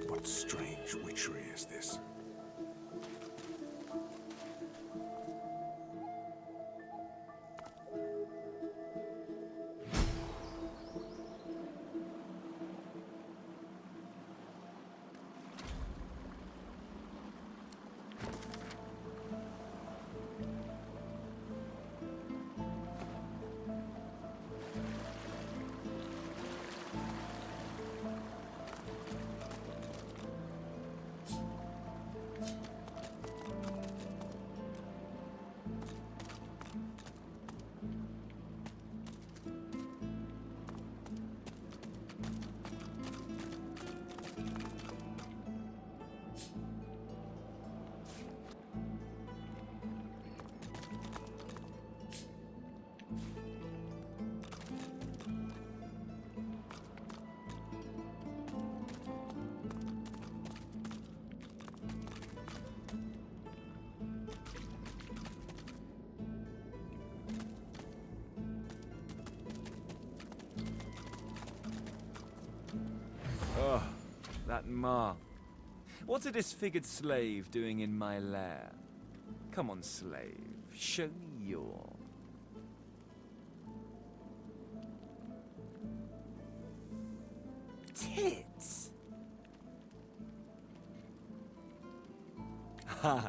What strange witchery is this? Oh, that mark. What's a disfigured slave doing in my lair? Come on, slave. Show me your... tits. Ha!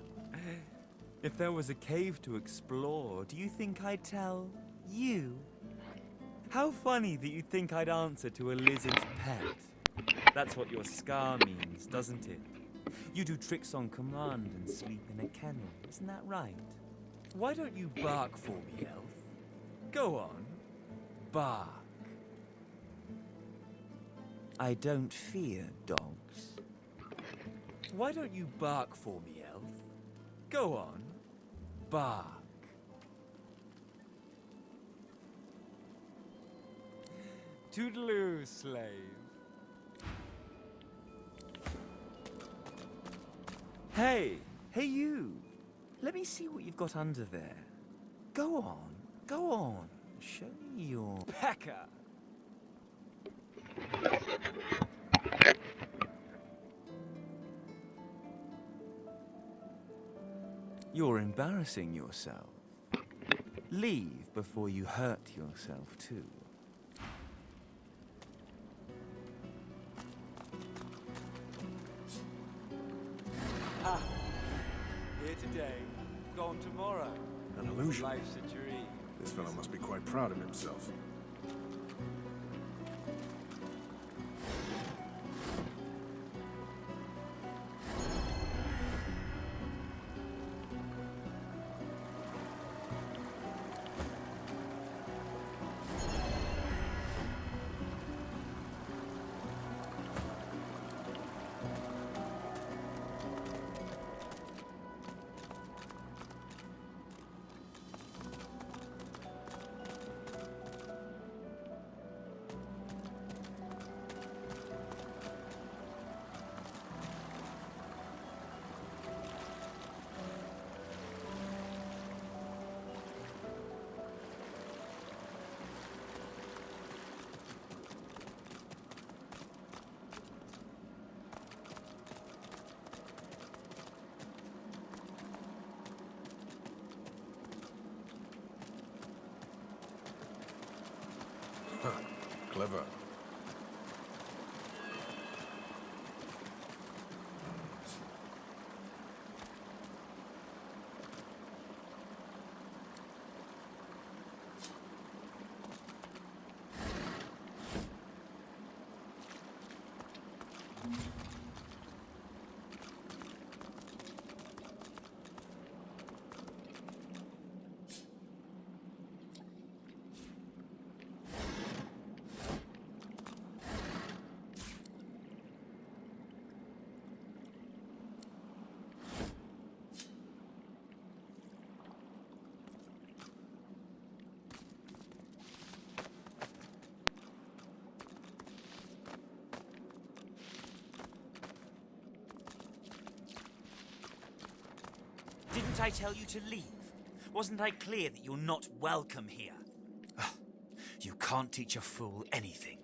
If there was a cave to explore, do you think I'd tell you? How funny that you'd think I'd answer to a lizard's pet. That's what your scar means, doesn't it? You do tricks on command and sleep in a kennel, isn't that right? Why don't you bark for me, elf? Go on, bark. I don't fear dogs. Why don't you bark for me, elf? Go on, bark. Toodaloo, slave. Hey, you. Let me see what you've got under there. Go on. Show me your pecker. You're embarrassing yourself. Leave before you hurt yourself too. Ah, here today, gone tomorrow. An illusion. Life's a dream. This fellow must be quite proud of himself. Clever. Didn't I tell you to leave? Wasn't I clear that you're not welcome here? Ugh, you can't teach a fool anything.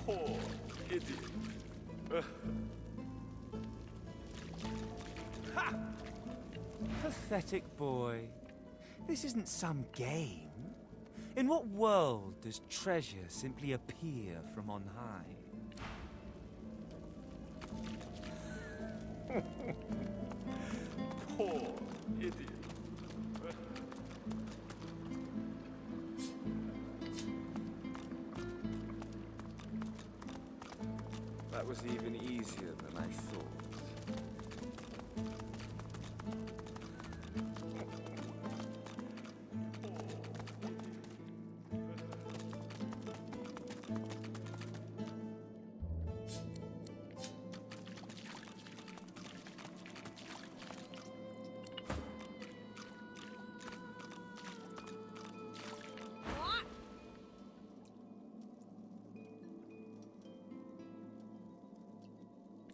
Poor idiot. Ha! Pathetic boy. This isn't some game. In what world does treasure simply appear from on high? Poor idiot. That was even easier than I thought.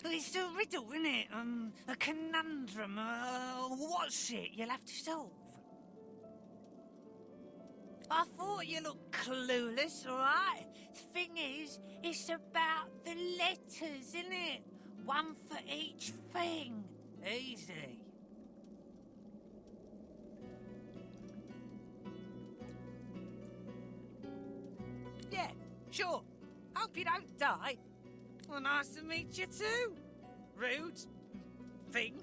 It's a riddle, isn't it? A conundrum. What's it you'll have to solve? I thought you looked clueless, all right? Thing is, it's about the letters, isn't it? One for each thing. Easy. Yeah, sure. Hope you don't die. Well, nice to meet you too. Rude thing.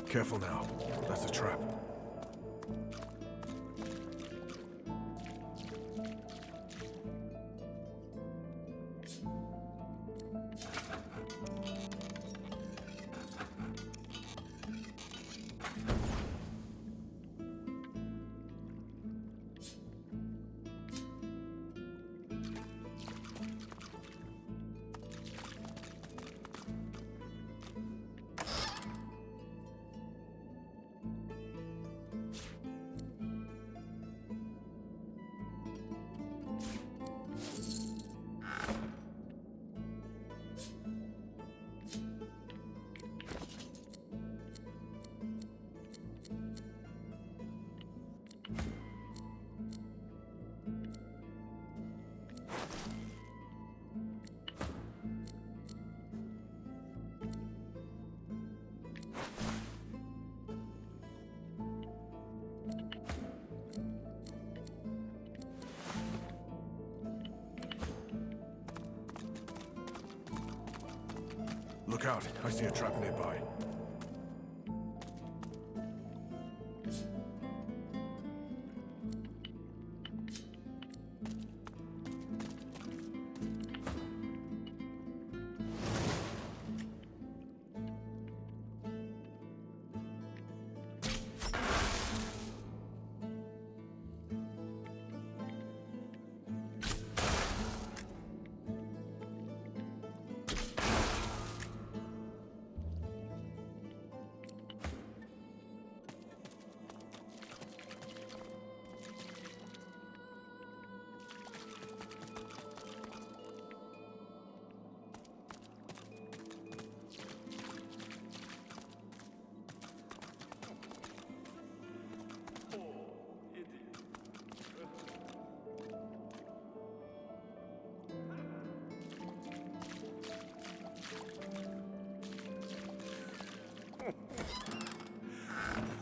Careful now. That's a trap. Look out, I see a trap nearby.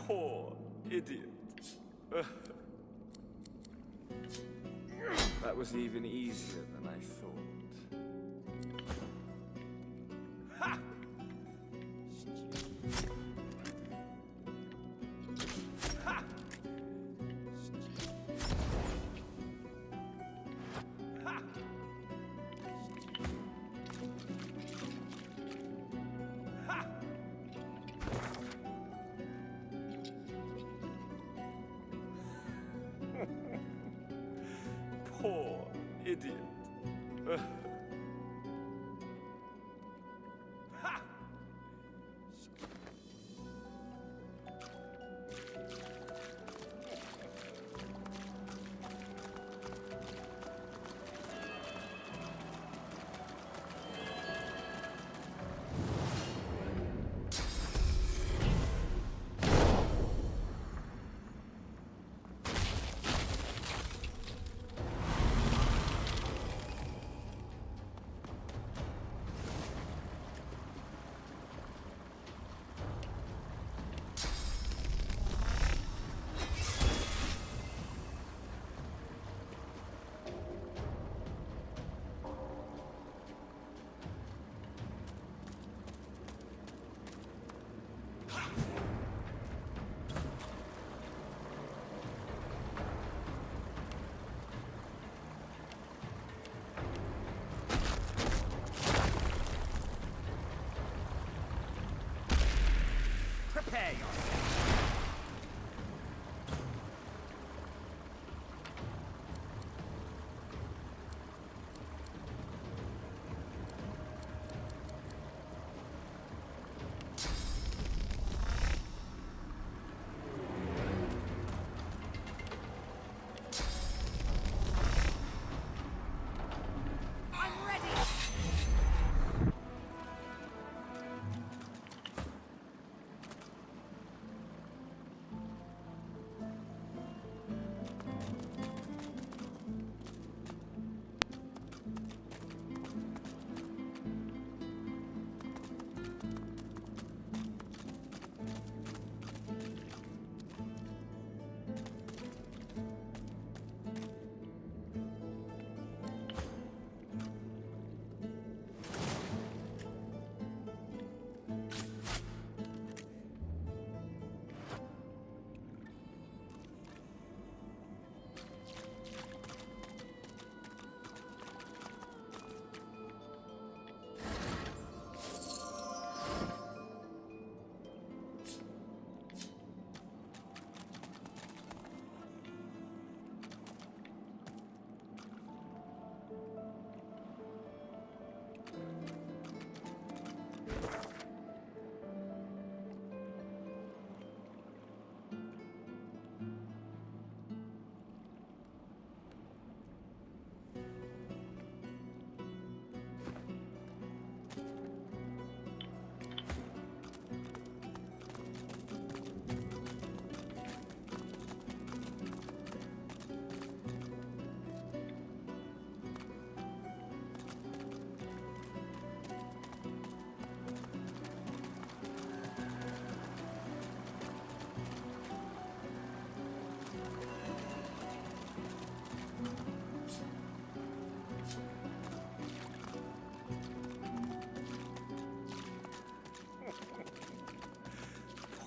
Poor idiot. That was even easier than I thought. Ha! Ha! Ha! Ha! Poor idiot. Ha!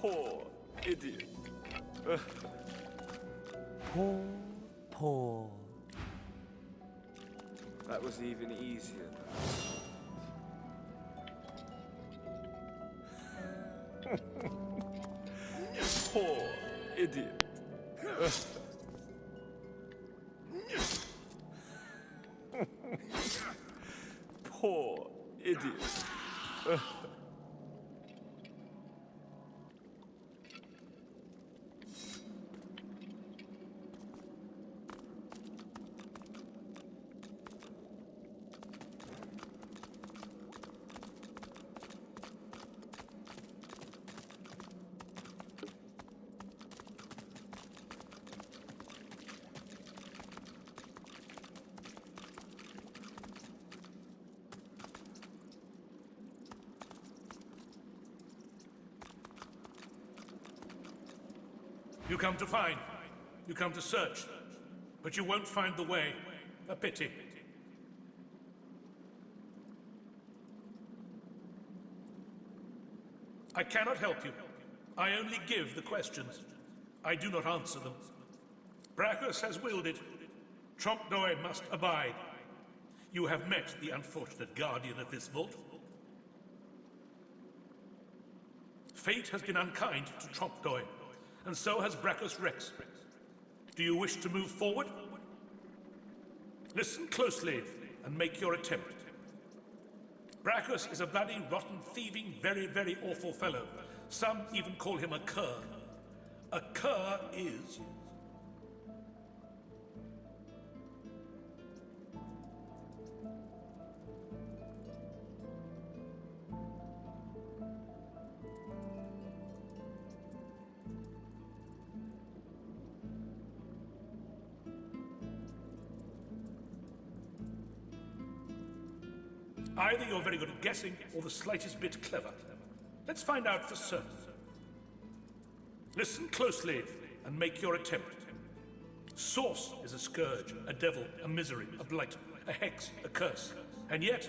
Poor idiot. Poor Paul. That was even easier. Poor idiot. Poor idiot. You come to find, you come to search, but you won't find the way. A pity. I cannot help you. I only give the questions. I do not answer them. Braccus has willed it. Trompdoi must abide. You have met the unfortunate guardian of this vault. Fate has been unkind to Trompdoi, and so has Braccus Rex. Do you wish to move forward? Listen closely and make your attempt. Braccus is a bloody, rotten, thieving, very, very awful fellow. Some even call him a cur. A cur is... Either you're very good at guessing, or the slightest bit clever. Let's find out for certain. Listen closely and make your attempt. Source is a scourge, a devil, a misery, a blight, a hex, a curse. And yet,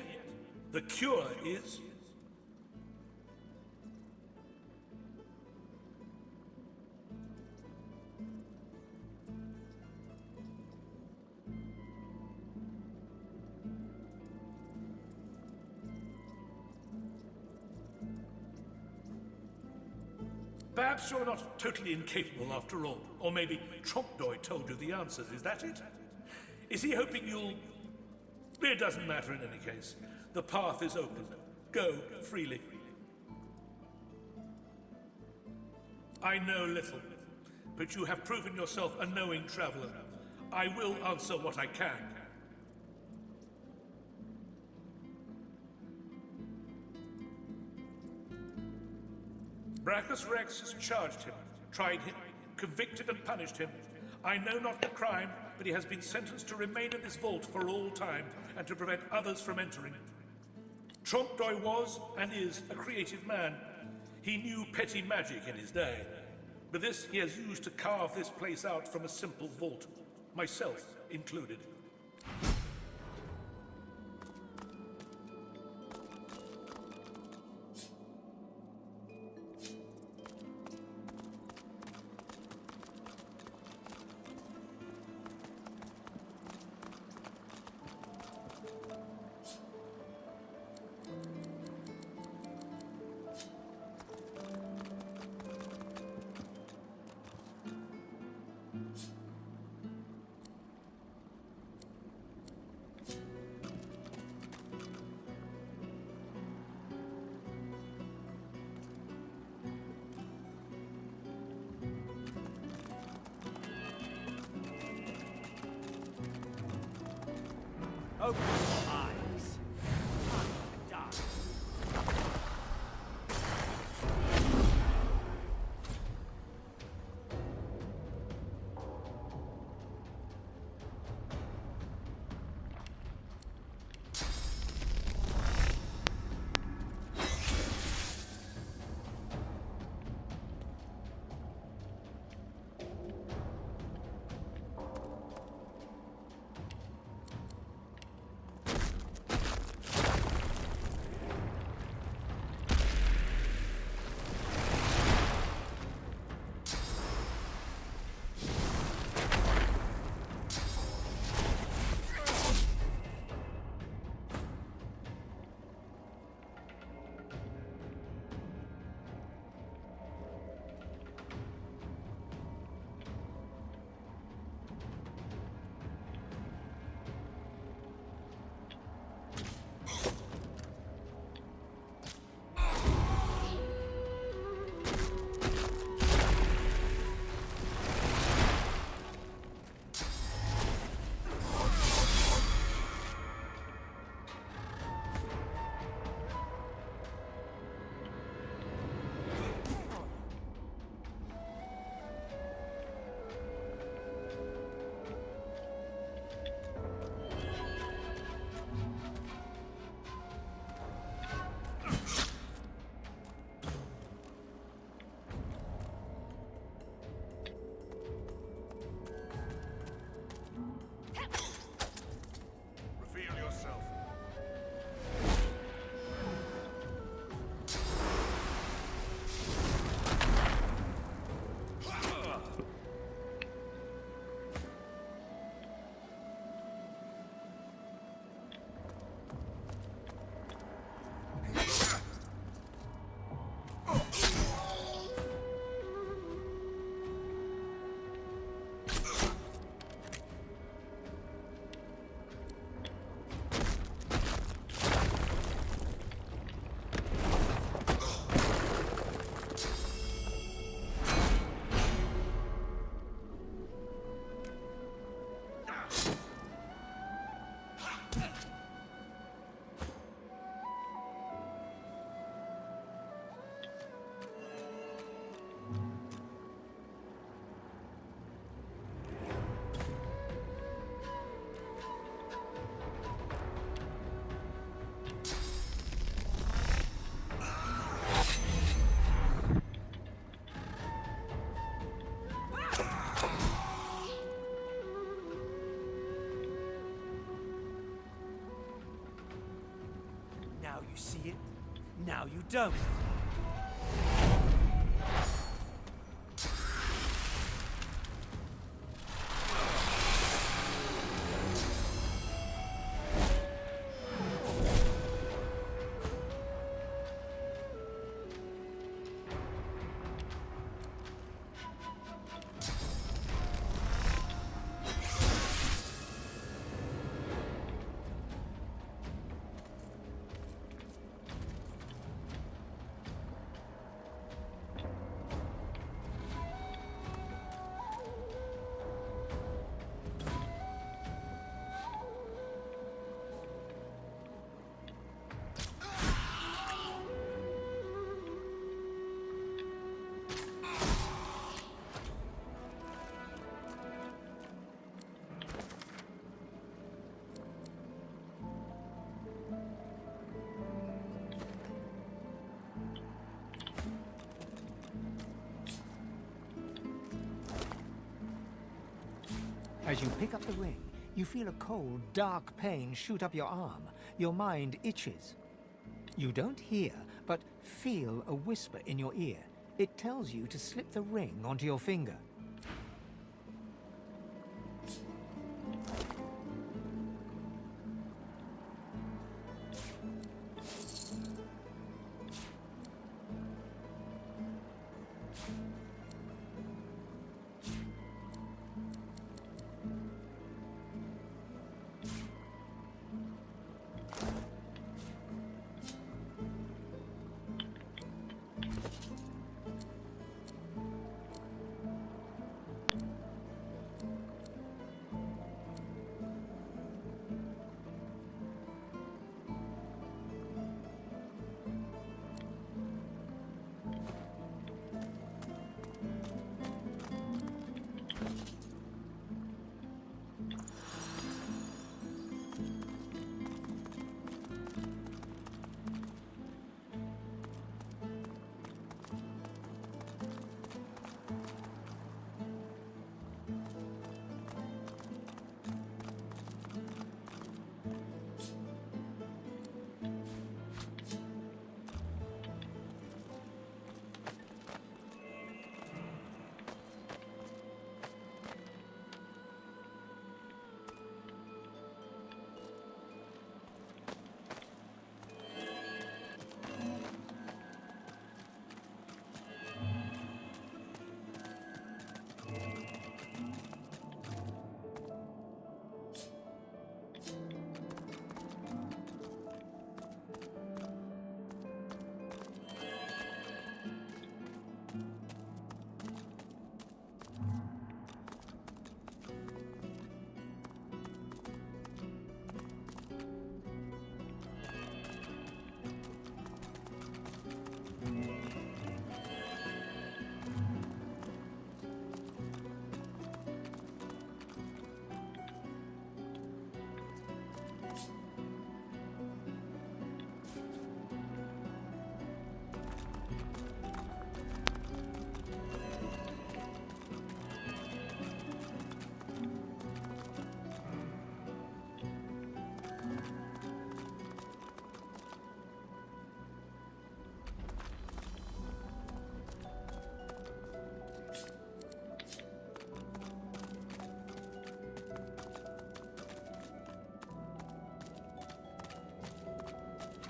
the cure is... Perhaps you're not totally incapable after all. Or maybe Trompdoi told you the answers, is that it? Is he hoping you'll... It doesn't matter in any case. The path is open. Go freely. I know little, but you have proven yourself a knowing traveler. I will answer what I can. Braccus Rex has charged him, tried him, convicted and punished him. I know not the crime, but he has been sentenced to remain in this vault for all time and to prevent others from entering. Trompdoi was, and is, a creative man. He knew petty magic in his day, but this he has used to carve this place out from a simple vault, myself included. Open your eyes. Time to die. now you don't. As you pick up the ring, you feel a cold, dark pain shoot up your arm. Your mind itches. You don't hear, but feel a whisper in your ear. It tells you to slip the ring onto your finger.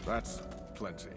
That's plenty.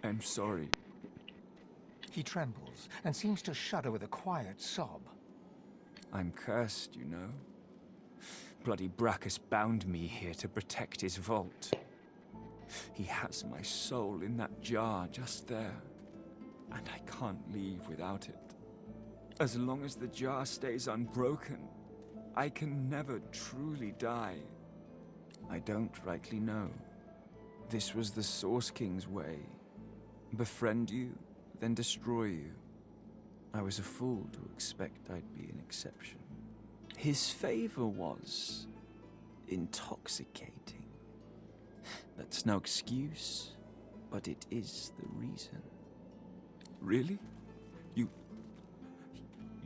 I'm sorry. He trembles and seems to shudder with a quiet sob. I'm cursed, you know. Bloody Braccus bound me here to protect his vault. He has my soul in that jar just there, and I can't leave without it. As long as the jar stays unbroken, I can never truly die. I don't rightly know. This was the Source King's way. Befriend you, then destroy you. I was a fool to expect I'd be an exception. His favor was intoxicating. That's no excuse, but it is the reason. Really?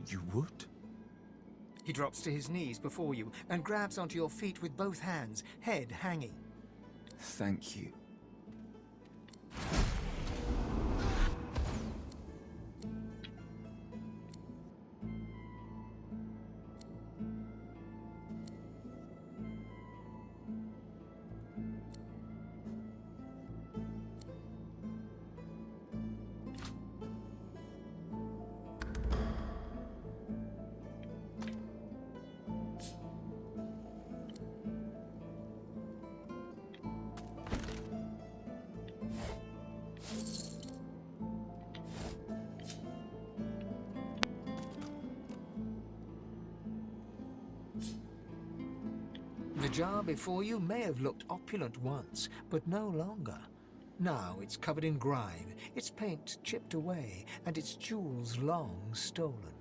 You would? He drops to his knees before you and grabs onto your feet with both hands, head hanging. Thank you. The jar before you may have looked opulent once, but no longer. Now it's covered in grime, its paint chipped away, and its jewels long stolen.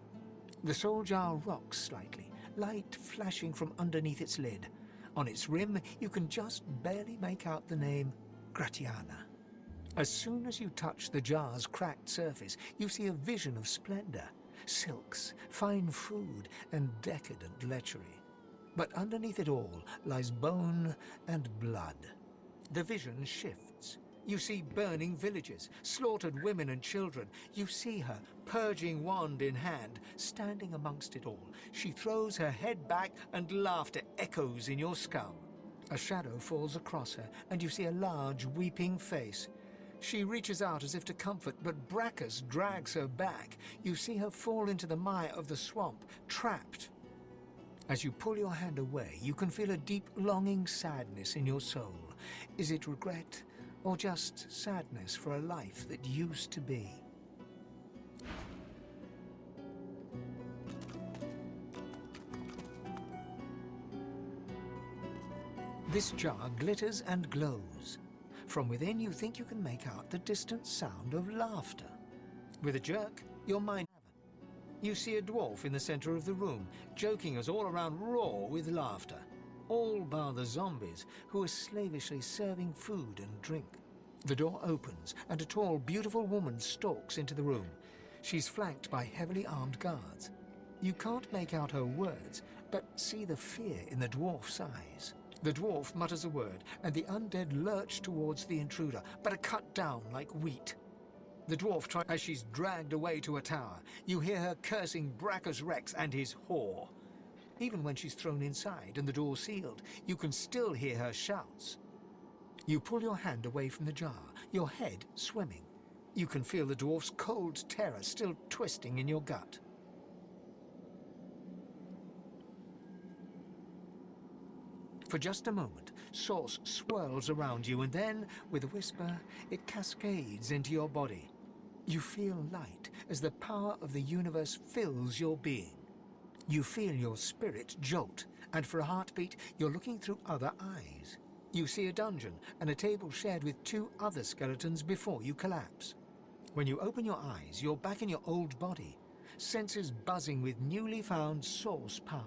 The soul jar rocks slightly, light flashing from underneath its lid. On its rim, you can just barely make out the name Gratiana. As soon as you touch the jar's cracked surface, you see a vision of splendor, silks, fine food, and decadent lechery. But underneath it all lies bone and blood. The vision shifts. You see burning villages, slaughtered women and children. You see her, purging wand in hand, standing amongst it all. She throws her head back and laughter echoes in your skull. A shadow falls across her, and you see a large, weeping face. She reaches out as if to comfort, but Braccus drags her back. You see her fall into the mire of the swamp, trapped. As you pull your hand away, you can feel a deep, longing sadness in your soul. Is it regret, or just sadness for a life that used to be? This jar glitters and glows. From within, you think you can make out the distant sound of laughter. With a jerk, your mind... You see a dwarf in the center of the room, joking us all around roar with laughter. All bar the zombies, who are slavishly serving food and drink. The door opens, and a tall, beautiful woman stalks into the room. She's flanked by heavily armed guards. You can't make out her words, but see the fear in the dwarf's eyes. The dwarf mutters a word, and the undead lurch towards the intruder, but are cut down like wheat. The dwarf tries as she's dragged away to a tower. You hear her cursing Braccus Rex and his whore. Even when she's thrown inside and the door sealed, you can still hear her shouts. You pull your hand away from the jar, your head swimming. You can feel the dwarf's cold terror still twisting in your gut. For just a moment, Source swirls around you, and then, with a whisper, it cascades into your body. You feel light as the power of the universe fills your being. You feel your spirit jolt, and for a heartbeat, you're looking through other eyes. You see a dungeon and a table shared with two other skeletons before you collapse. When you open your eyes, you're back in your old body, senses buzzing with newly found source power.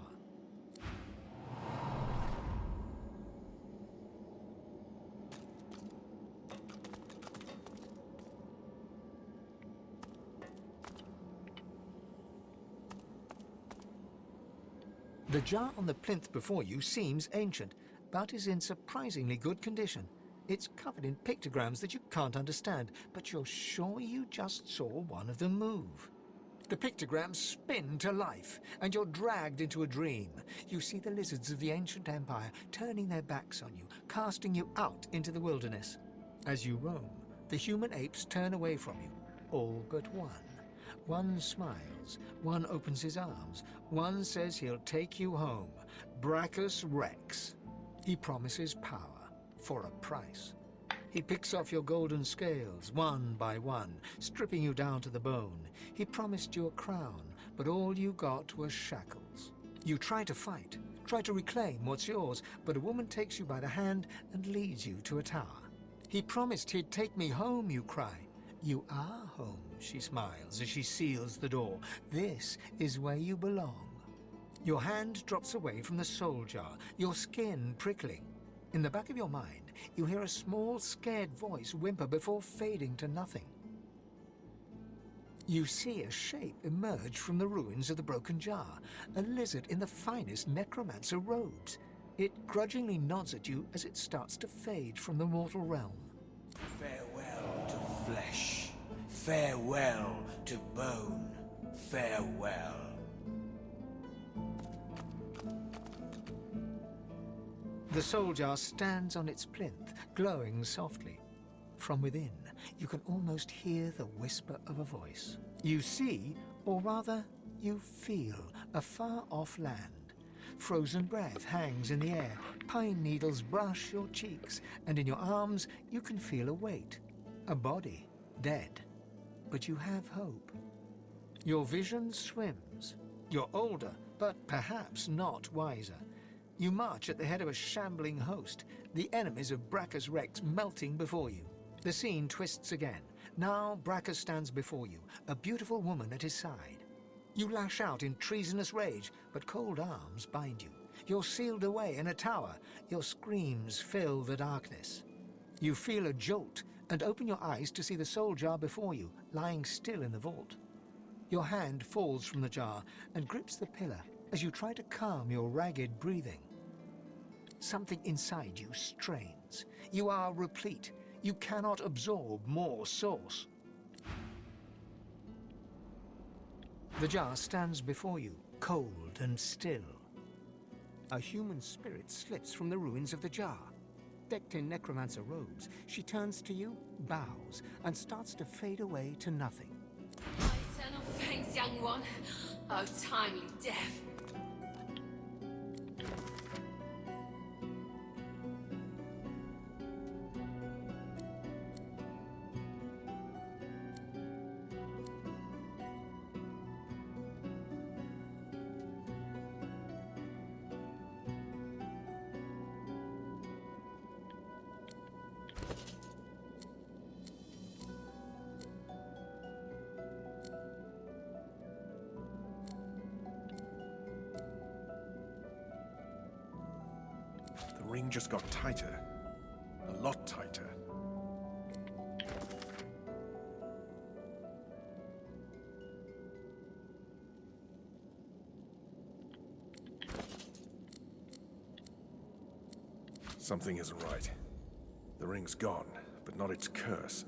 The jar on the plinth before you seems ancient, but is in surprisingly good condition. It's covered in pictograms that you can't understand, but you're sure you just saw one of them move. The pictograms spin to life, and you're dragged into a dream. You see the lizards of the ancient empire turning their backs on you, casting you out into the wilderness. As you roam, the human apes turn away from you, all but one. One smiles, one opens his arms, one says he'll take you home. Braccus Rex. He promises power for a price. He picks off your golden scales, one by one, stripping you down to the bone. He promised you a crown, but all you got was shackles. You try to fight, try to reclaim what's yours, but a woman takes you by the hand and leads you to a tower. He promised he'd take me home, you cry. You are home, she smiles as she seals the door. This is where you belong. Your hand drops away from the soul jar, your skin prickling. In the back of your mind, you hear a small, scared voice whimper before fading to nothing. You see a shape emerge from the ruins of the broken jar, a lizard in the finest necromancer robes. It grudgingly nods at you as it starts to fade from the mortal realm. Farewell to flesh. Farewell to bone. Farewell. The soul jar stands on its plinth, glowing softly. From within, you can almost hear the whisper of a voice. You see, or rather, you feel, a far-off land. Frozen breath hangs in the air, pine needles brush your cheeks, and in your arms you can feel a weight. A body, dead. But you have hope. Your vision swims. You're older, but perhaps not wiser. You march at the head of a shambling host, the enemies of Braccus Rex melting before you. The scene twists again. Now Braccus stands before you, a beautiful woman at his side. You lash out in treasonous rage, but cold arms bind you. You're sealed away in a tower. Your screams fill the darkness. You feel a jolt and open your eyes to see the soul jar before you, lying still in the vault. Your hand falls from the jar and grips the pillar as you try to calm your ragged breathing. Something inside you strains. You are replete. You cannot absorb more source. The jar stands before you, cold and still. A human spirit slips from the ruins of the jar. Decked in necromancer robes, she turns to you, bows, and starts to fade away to nothing. Eternal thanks, young one. Oh, timely death. The ring just got tighter. A lot tighter. Something isn't right. The ring's gone, but not its curse.